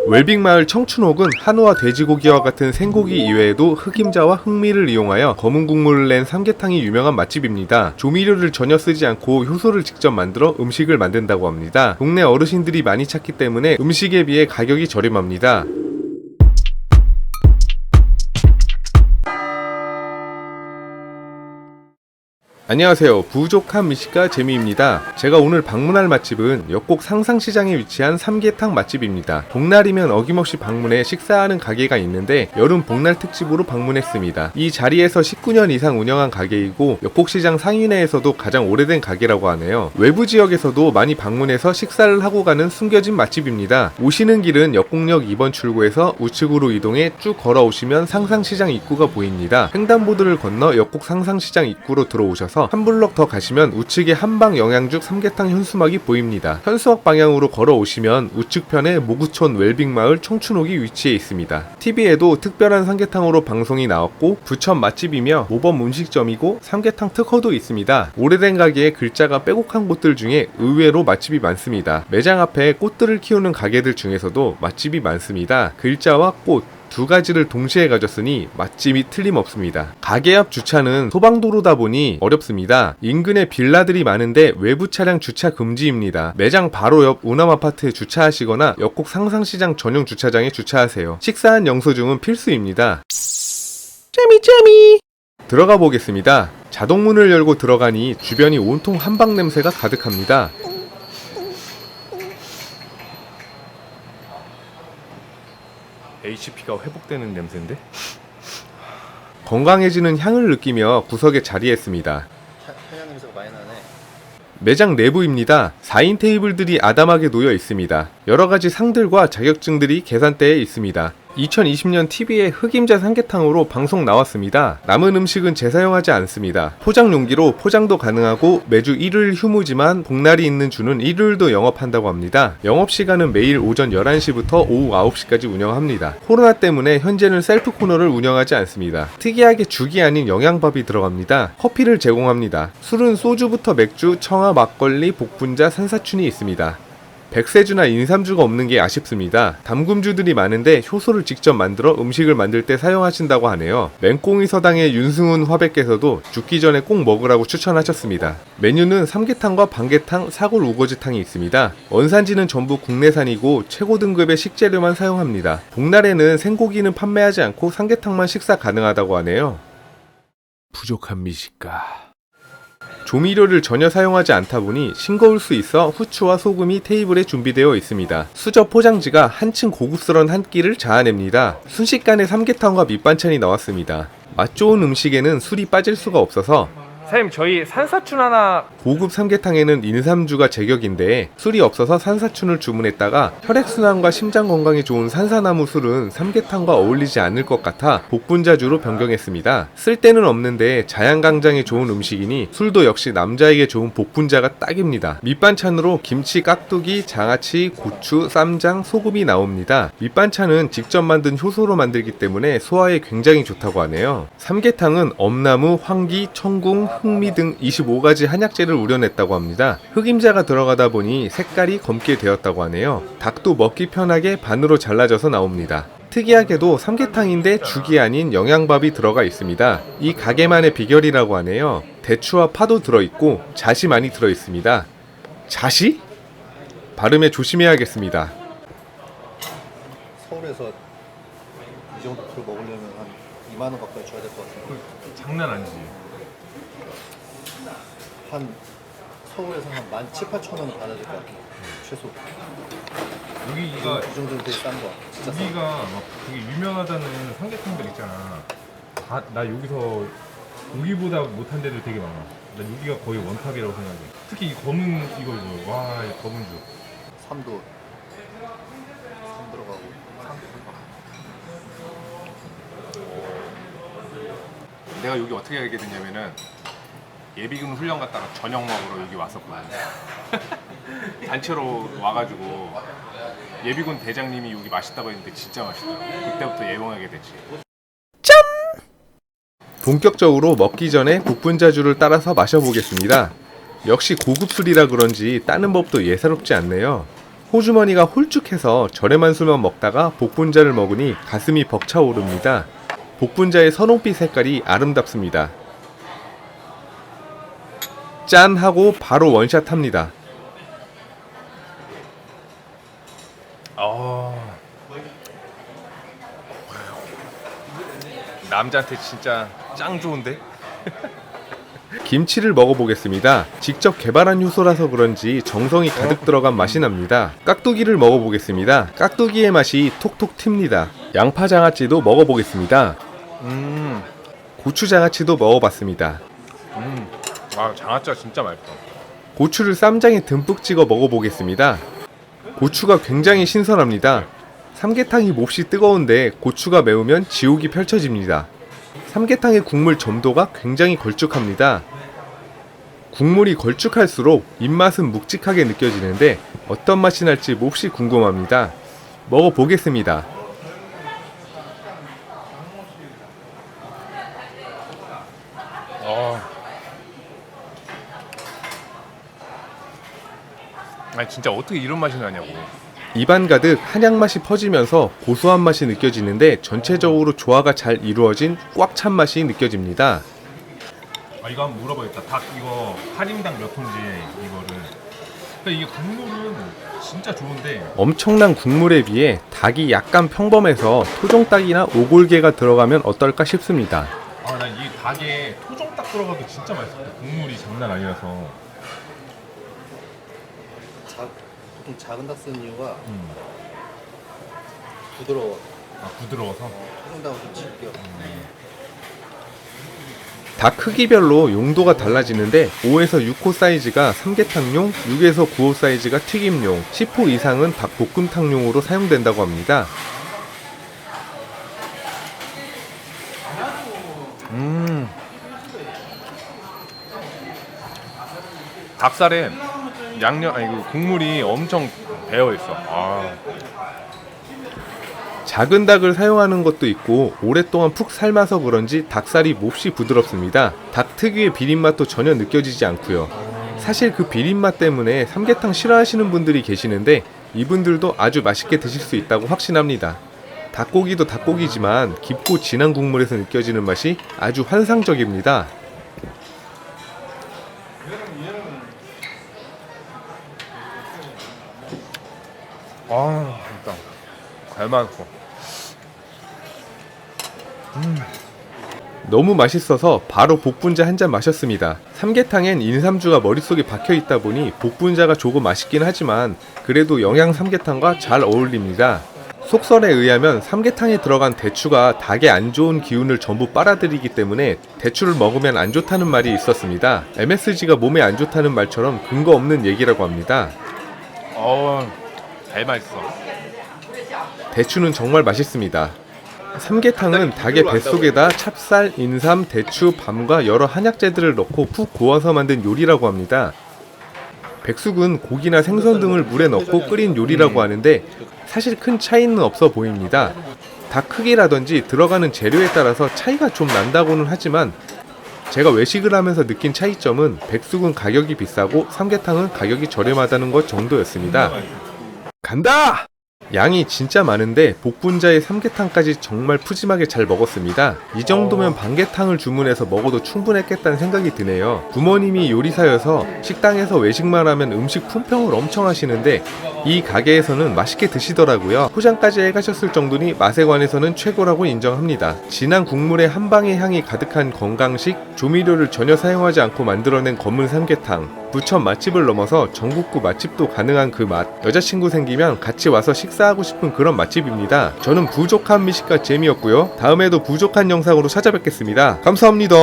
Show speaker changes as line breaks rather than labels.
웰빙마을 청춘옥은 한우와 돼지고기와 같은 생고기 이외에도 흑임자와 흑미를 이용하여 검은 국물을 낸 삼계탕이 유명한 맛집입니다. 조미료를 전혀 쓰지 않고 효소를 직접 만들어 음식을 만든다고 합니다. 동네 어르신들이 많이 찾기 때문에 음식에 비해 가격이 저렴합니다. 안녕하세요. 부족한 미식가 재미입니다. 제가 오늘 방문할 맛집은 역곡 상상시장에 위치한 삼계탕 맛집입니다. 복날이면 어김없이 방문해 식사하는 가게가 있는데 여름 복날 특집으로 방문했습니다. 이 자리에서 19년 이상 운영한 가게이고 역곡시장 상인회에서도 가장 오래된 가게라고 하네요. 외부 지역에서도 많이 방문해서 식사를 하고 가는 숨겨진 맛집입니다. 오시는 길은 역곡역 2번 출구에서 우측으로 이동해 쭉 걸어오시면 상상시장 입구가 보입니다. 횡단보도를 건너 역곡 상상시장 입구로 들어오셔서 한 블럭 더 가시면 우측에 한방 영양죽 삼계탕 현수막이 보입니다. 현수막 방향으로 걸어오시면 우측편에 모구촌 웰빙마을 청춘옥이 위치해 있습니다. TV에도 특별한 삼계탕으로 방송이 나왔고 부천 맛집이며 모범 음식점이고 삼계탕 특허도 있습니다. 오래된 가게에 글자가 빼곡한 곳들 중에 의외로 맛집이 많습니다. 매장 앞에 꽃들을 키우는 가게들 중에서도 맛집이 많습니다. 글자와 꽃 두 가지를 동시에 가졌으니 맛집이 틀림없습니다. 가게 앞 주차는 소방도로다 보니 어렵습니다. 인근에 빌라들이 많은데 외부 차량 주차 금지입니다. 매장 바로 옆 우남아파트에 주차하시거나 역곡 상상시장 전용 주차장에 주차하세요. 식사한 영수증은 필수입니다. 재미 들어가 보겠습니다. 자동문을 열고 들어가니 주변이 온통 한방 냄새가 가득합니다. HP가 회복되는 냄새인데? 건강해지는 향을 느끼며 구석에 자리했습니다.
한약 냄새가 많이 나네.
매장 내부입니다. 4인 테이블들이 아담하게 놓여 있습니다. 여러가지 상들과 자격증들이 계산대에 있습니다. 2020년 TV에 흑임자 삼계탕으로 방송 나왔습니다. 남은 음식은 재사용하지 않습니다. 포장 용기로 포장도 가능하고 매주 일요일 휴무지만 복날이 있는 주는 일요일도 영업한다고 합니다. 영업시간은 매일 오전 11시부터 오후 9시까지 운영합니다. 코로나 때문에 현재는 셀프 코너를 운영하지 않습니다. 특이하게 죽이 아닌 영양밥이 들어갑니다. 커피를 제공합니다. 술은 소주부터 맥주, 청아, 막걸리, 복분자, 산사춘이 있습니다. 백세주나 인삼주가 없는 게 아쉽습니다. 담금주들이 많은데 효소를 직접 만들어 음식을 만들 때 사용하신다고 하네요. 맹꽁이 서당의 윤승훈 화백께서도 죽기 전에 꼭 먹으라고 추천하셨습니다. 메뉴는 삼계탕과 방계탕, 사골 우거지탕이 있습니다. 원산지는 전부 국내산이고 최고 등급의 식재료만 사용합니다. 복날에는 생고기는 판매하지 않고 삼계탕만 식사 가능하다고 하네요. 부족한 미식가. 조미료를 전혀 사용하지 않다 보니 싱거울 수 있어 후추와 소금이 테이블에 준비되어 있습니다. 수저 포장지가 한층 고급스러운 한 끼를 자아냅니다. 순식간에 삼계탕과 밑반찬이 나왔습니다. 맛 좋은 음식에는 술이 빠질 수가 없어서
사장님 저희 산사춘 하나.
고급 삼계탕에는 인삼주가 제격인데 술이 없어서 산사춘을 주문했다가 혈액순환과 심장 건강에 좋은 산사나무 술은 삼계탕과 어울리지 않을 것 같아 복분자주로 변경했습니다. 쓸 데는 없는데 자양강장에 좋은 음식이니 술도 역시 남자에게 좋은 복분자가 딱입니다. 밑반찬으로 김치, 깍두기, 장아찌, 고추, 쌈장, 소금이 나옵니다. 밑반찬은 직접 만든 효소로 만들기 때문에 소화에 굉장히 좋다고 하네요. 삼계탕은 엄나무, 황기, 청궁, 흑미 등 25가지 한약재를 우려냈다고 합니다. 흑임자가 들어가다 보니 색깔이 검게 되었다고 하네요. 닭도 먹기 편하게 반으로 잘라져서 나옵니다. 특이하게도 삼계탕인데 죽이 아닌 영양밥이 들어가 있습니다. 이 가게만의 비결이라고 하네요. 대추와 파도 들어있고 잣이 많이 들어있습니다. 잣이? 발음에 조심해야겠습니다.
서울에서 이 정도 먹으려면 한 2만 원 가까이 줘야 될 것 같은데.
장난 아니지.
한 서울에서 한 17,000~18,000원 받아야 될 것 같아. 최소.
여기가
이 정도면 되게 싼 거야. 진짜 싼
여기가 막 되게 유명하다는 삼계탕들 있잖아. 나 여기서 여기보다 못한 데들 되게 많아. 나 여기가 거의 원탑이라고 생각해. 특히 이 검은 이거 와, 이 검은 죽.
삼도 삼 들어가고.
내가 여기 어떻게 알게 됐냐면은 예비군 훈련 갔다가 저녁 먹으러 여기 왔었거든. 단체로 와가지고 예비군 대장님이 여기 맛있다고 했는데 진짜 맛있더라고. 그때부터 예봉하게 됐지.
본격적으로 먹기 전에 복분자주를 따라서 마셔보겠습니다. 역시 고급 술이라 그런지 따는 법도 예사롭지 않네요. 호주머니가 홀쭉해서 저렴한 술만 먹다가 복분자를 먹으니 가슴이 벅차오릅니다. 복분자의 선홍빛 색깔이 아름답습니다. 짠! 하고 바로 원샷 합니다.
남자한테 진짜 짱 좋은데?
김치를 먹어보겠습니다. 직접 개발한 효소라서 그런지 정성이 가득 들어간 맛이 납니다. 깍두기를 먹어보겠습니다. 깍두기의 맛이 톡톡 튑니다. 양파장아찌도 먹어보겠습니다. 고추장아찌도 먹어봤습니다.
아, 장아찌가 진짜 맛있어.
고추를 쌈장에 듬뿍 찍어 먹어보겠습니다. 고추가 굉장히 신선합니다. 삼계탕이 몹시 뜨거운데 고추가 매우면 지옥이 펼쳐집니다. 삼계탕의 국물 점도가 굉장히 걸쭉합니다. 국물이 걸쭉할수록 입맛은 묵직하게 느껴지는데 어떤 맛이 날지 몹시 궁금합니다. 먹어보겠습니다.
아니 진짜 어떻게 이런 맛이 나냐고.
입안 가득 한약 맛이 퍼지면서 고소한 맛이 느껴지는데 전체적으로 조화가 잘 이루어진 꽉 찬 맛이 느껴집니다.
아 이거 한번 물어봐야겠다. 닭 이거 한 인당 몇 톤지 이거를. 그러니까 이게 국물은 진짜 좋은데
엄청난 국물에 비해 닭이 약간 평범해서 토종닭이나 오골계가 들어가면 어떨까 싶습니다.
아 난 이 닭에 토종닭 들어가도 진짜 맛있었다. 국물이 장난 아니라서.
보통 작은 닭 쓰는 이유가 부드러워.
아 부드러워서.
토종닭은 좀 질겨.
닭 크기별로 용도가 달라지는데 5에서 6호 사이즈가 삼계탕용, 6에서 9호 사이즈가 튀김용, 10호 이상은 닭볶음탕용으로 사용된다고 합니다.
닭살에 양념 아니 그 국물이 엄청 배어 있어.
작은 닭을 사용하는 것도 있고 오랫동안 푹 삶아서 그런지 닭살이 몹시 부드럽습니다. 닭 특유의 비린맛도 전혀 느껴지지 않고요. 사실 그 비린맛 때문에 삼계탕 싫어하시는 분들이 계시는데 이분들도 아주 맛있게 드실 수 있다고 확신합니다. 닭고기도 닭고기지만 깊고 진한 국물에서 느껴지는 맛이 아주 환상적입니다.
진짜 잘 맞았어.
너무 맛있어서 바로 복분자 한 잔 마셨습니다. 삼계탕엔 인삼주가 머릿속에 박혀있다 보니 복분자가 조금 아쉽긴 하지만 그래도 영양 삼계탕과 잘 어울립니다. 속설에 의하면 삼계탕에 들어간 대추가 닭의 안 좋은 기운을 전부 빨아들이기 때문에 대추를 먹으면 안 좋다는 말이 있었습니다. MSG가 몸에 안 좋다는 말처럼 근거 없는 얘기라고 합니다.
잘 맛있어.
대추는 정말 맛있습니다. 삼계탕은 닭의 뱃속에다 찹쌀, 인삼, 대추, 밤과 여러 한약재들을 넣고 푹 고아서 만든 요리라고 합니다. 백숙은 고기나 생선 등을 물에 넣고 끓인 요리라고 하는데 사실 큰 차이는 없어 보입니다. 닭 크기라든지 들어가는 재료에 따라서 차이가 좀 난다고는 하지만 제가 외식을 하면서 느낀 차이점은 백숙은 가격이 비싸고 삼계탕은 가격이 저렴하다는 것 정도였습니다. 간다! 양이 진짜 많은데 복분자에 삼계탕까지 정말 푸짐하게 잘 먹었습니다. 이 정도면 반계탕을 주문해서 먹어도 충분했겠다는 생각이 드네요. 부모님이 요리사여서 식당에서 외식만 하면 음식 품평을 엄청 하시는데 이 가게에서는 맛있게 드시더라고요. 포장까지 해가셨을 정도니 맛에 관해서는 최고라고 인정합니다. 진한 국물에 한방의 향이 가득한 건강식, 조미료를 전혀 사용하지 않고 만들어낸 검은 삼계탕, 부천 맛집을 넘어서 전국구 맛집도 가능한 그 맛. 여자친구 생기면 같이 와서 식사하고 싶은 그런 맛집입니다. 저는 부족한 미식가 재미였고요. 다음에도 부족한 영상으로 찾아뵙겠습니다. 감사합니다.